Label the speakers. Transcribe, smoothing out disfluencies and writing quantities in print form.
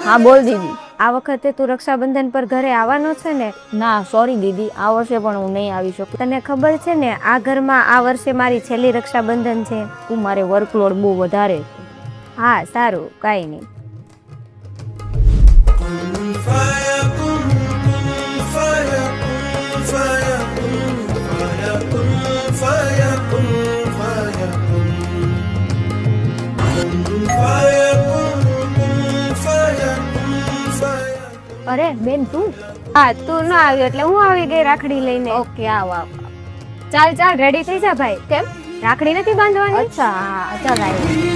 Speaker 1: હા બોલ દીદી.
Speaker 2: આ વખતે તું રક્ષાબંધન પર ઘરે આવવાનો છે ને?
Speaker 1: ના સોરી દીદી, આ વર્ષે પણ હું નહીં આવી શકું.
Speaker 2: તને ખબર છે ને આ ઘરમાં આ વર્ષે મારી છેલ્લી રક્ષાબંધન છે.
Speaker 1: મારે વર્કલોડ બહુ વધારે છે.
Speaker 2: હા સારું, કાંઈ નહીં.
Speaker 1: અરે બેન તું?
Speaker 2: હા તું ન આવ્યો એટલે હું આવી ગઈ રાખડી લઈને.
Speaker 1: ઓકે આવ આવ.
Speaker 2: ચાલ ચાલ રેડી થઈ જા ભાઈ.
Speaker 1: કેમ?
Speaker 2: રાખડી નથી બાંધવાની?
Speaker 1: અચ્છા હા ચાલ આવી.